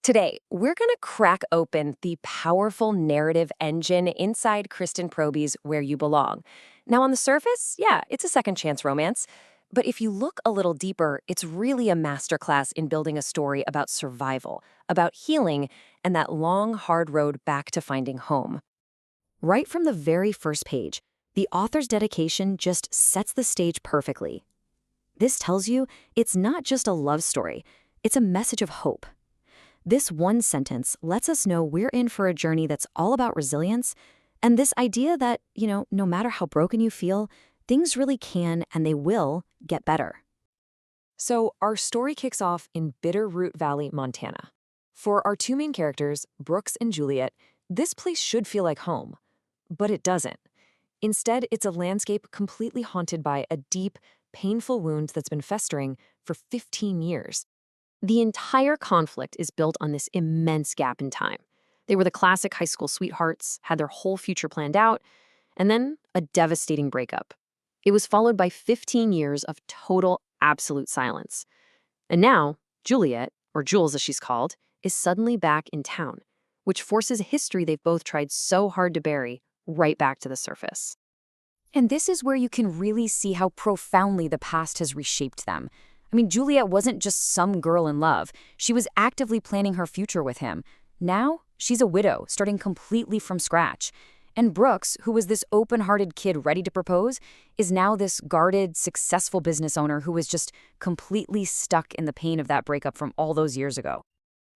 Today, we're going to crack open the powerful narrative engine inside Kristen Proby's Where You Belong. Now, on the surface, yeah, it's a second chance romance. But if you look a little deeper, it's really a masterclass in building a story about survival, about healing, and that long, hard road back to finding home. Right from the very first page, the author's dedication just sets the stage perfectly. This tells you it's not just a love story, it's a message of hope. This one sentence lets us know we're in for a journey that's all about resilience and this idea that, no matter how broken you feel, things really can and they will get better. So, our story kicks off in Bitterroot Valley, Montana. For our two main characters, Brooks and Juliet, this place should feel like home. But it doesn't. Instead, it's a landscape completely haunted by a deep, painful wound that's been festering for 15 years. The entire conflict is built on this immense gap in time. They were the classic high school sweethearts, had their whole future planned out, and then a devastating breakup. It was followed by 15 years of total, absolute silence. And now, Juliet, or Jules as she's called, is suddenly back in town, which forces a history they've both tried so hard to bury right back to the surface. And this is where you can really see how profoundly the past has reshaped them. Juliet wasn't just some girl in love. She was actively planning her future with him. Now, she's a widow, starting completely from scratch. And Brooks, who was this open-hearted kid ready to propose, is now this guarded, successful business owner who was just completely stuck in the pain of that breakup from all those years ago.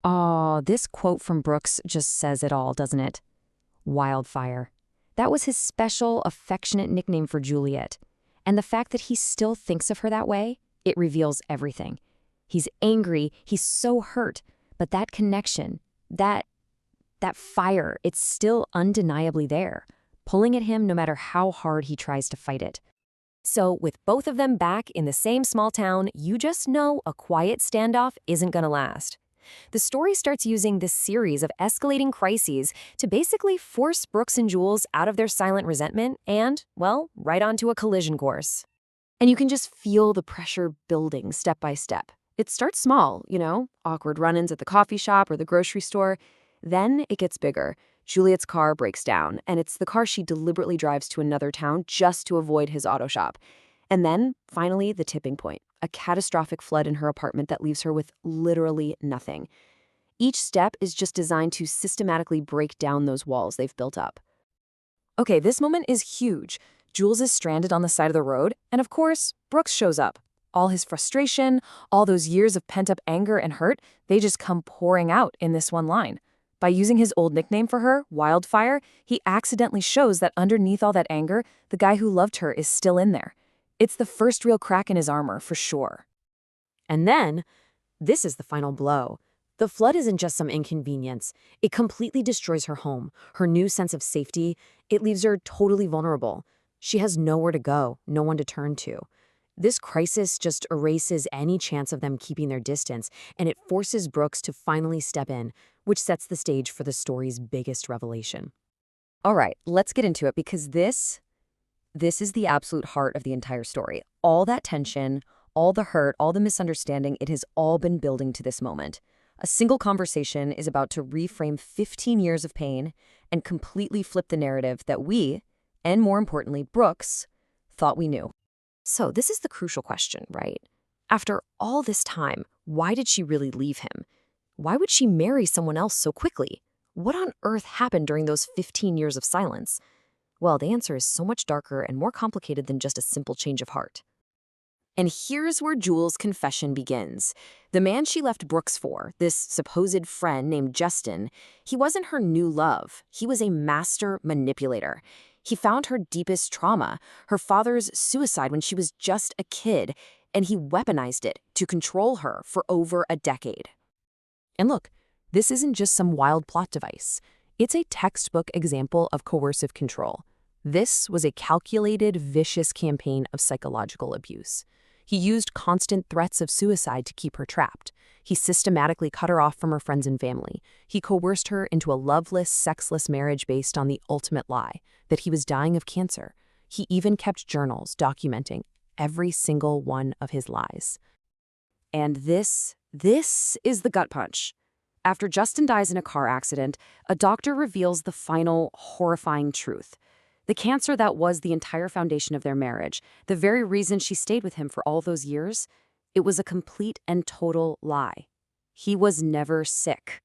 Oh, this quote from Brooks just says it all, doesn't it? Wildfire. That was his special, affectionate nickname for Juliet. And the fact that he still thinks of her that way, it reveals everything. He's angry, he's so hurt, but that connection, that fire, it's still undeniably there, pulling at him no matter how hard he tries to fight it. So with both of them back in the same small town, you just know a quiet standoff isn't gonna last. The story starts using this series of escalating crises to basically force Brooks and Jules out of their silent resentment and, well, right onto a collision course. And you can just feel the pressure building step by step. It starts small, awkward run-ins at the coffee shop or the grocery store. Then it gets bigger. Juliet's car breaks down, and it's the car she deliberately drives to another town just to avoid his auto shop. And then, finally, the tipping point, a catastrophic flood in her apartment that leaves her with literally nothing. Each step is just designed to systematically break down those walls they've built up. Okay, this moment is huge. Jules is stranded on the side of the road, and of course, Brooks shows up. All his frustration, all those years of pent-up anger and hurt, they just come pouring out in this one line. By using his old nickname for her, Wildfire, he accidentally shows that underneath all that anger, the guy who loved her is still in there. It's the first real crack in his armor, for sure. And then, this is the final blow. The flood isn't just some inconvenience. It completely destroys her home, her new sense of safety. It leaves her totally vulnerable. She has nowhere to go, no one to turn to. This crisis just erases any chance of them keeping their distance, and it forces Brooks to finally step in, which sets the stage for the story's biggest revelation. All right, let's get into it because this is the absolute heart of the entire story. All that tension, all the hurt, all the misunderstanding, it has all been building to this moment. A single conversation is about to reframe 15 years of pain and completely flip the narrative that we, and more importantly, Brooks, thought we knew. So this is the crucial question, right? After all this time, why did she really leave him? Why would she marry someone else so quickly? What on earth happened during those 15 years of silence? Well, the answer is so much darker and more complicated than just a simple change of heart. And here's where Jules' confession begins. The man she left Brooks for, this supposed friend named Justin, he wasn't her new love. He was a master manipulator. He found her deepest trauma, her father's suicide when she was just a kid, and he weaponized it to control her for over a decade. And look, this isn't just some wild plot device. It's a textbook example of coercive control. This was a calculated, vicious campaign of psychological abuse. He used constant threats of suicide to keep her trapped. He systematically cut her off from her friends and family. He coerced her into a loveless, sexless marriage based on the ultimate lie, that he was dying of cancer. He even kept journals documenting every single one of his lies. And this is the gut punch. After Justin dies in a car accident, a doctor reveals the final, horrifying truth. The cancer that was the entire foundation of their marriage, the very reason she stayed with him for all those years, it was a complete and total lie. He was never sick.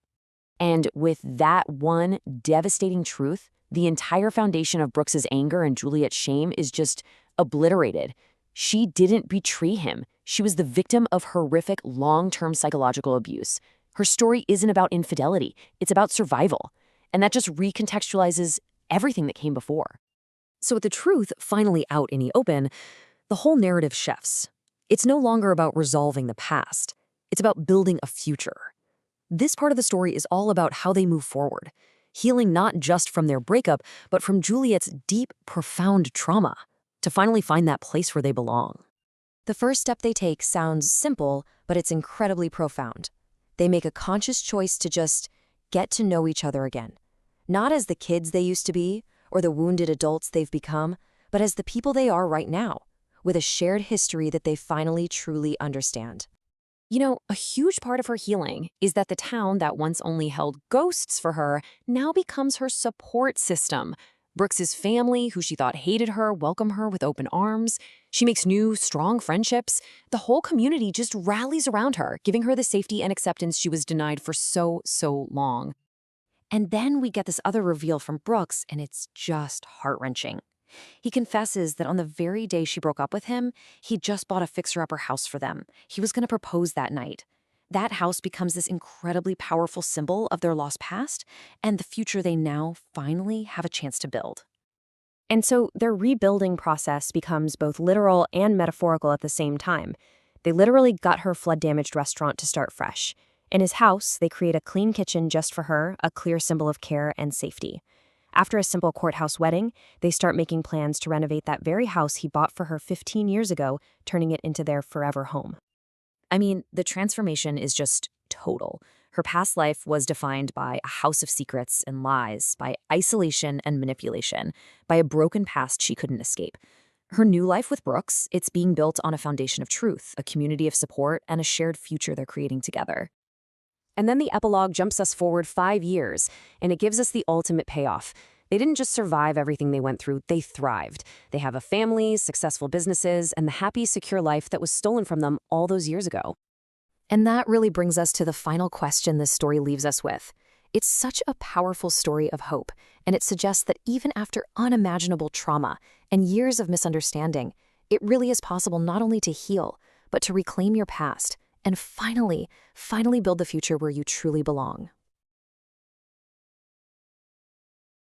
And with that one devastating truth, the entire foundation of Brooks's anger and Juliet's shame is just obliterated. She didn't betray him. She was the victim of horrific long-term psychological abuse. Her story isn't about infidelity. It's about survival. And that just recontextualizes everything that came before. So with the truth finally out in the open, the whole narrative shifts. It's no longer about resolving the past. It's about building a future. This part of the story is all about how they move forward, healing not just from their breakup, but from Juliet's deep, profound trauma, to finally find that place where they belong. The first step they take sounds simple, but it's incredibly profound. They make a conscious choice to just get to know each other again. Not as the kids they used to be, or the wounded adults they've become, but as the people they are right now, with a shared history that they finally truly understand. You know, a huge part of her healing is that the town that once only held ghosts for her now becomes her support system. Brooks's family, who she thought hated her, welcome her with open arms. She makes new, strong friendships. The whole community just rallies around her, giving her the safety and acceptance she was denied for so long. And then we get this other reveal from Brooks, and it's just heart-wrenching. He confesses that on the very day she broke up with him, he'd just bought a fixer-upper house for them. He was going to propose that night. That house becomes this incredibly powerful symbol of their lost past and the future they now finally have a chance to build. And so their rebuilding process becomes both literal and metaphorical at the same time. They literally gut her flood-damaged restaurant to start fresh. In his house, they create a clean kitchen just for her, a clear symbol of care and safety. After a simple courthouse wedding, they start making plans to renovate that very house he bought for her 15 years ago, turning it into their forever home. I mean, the transformation is just total. Her past life was defined by a house of secrets and lies, by isolation and manipulation, by a broken past she couldn't escape. Her new life with Brooks, it's being built on a foundation of truth, a community of support, and a shared future they're creating together. And then the epilogue jumps us forward 5 years, and it gives us the ultimate payoff. They didn't just survive everything they went through, they thrived. They have a family, successful businesses, and the happy, secure life that was stolen from them all those years ago. And that really brings us to the final question this story leaves us with. It's such a powerful story of hope, and it suggests that even after unimaginable trauma and years of misunderstanding, it really is possible not only to heal, but to reclaim your past and finally build the future where you truly belong.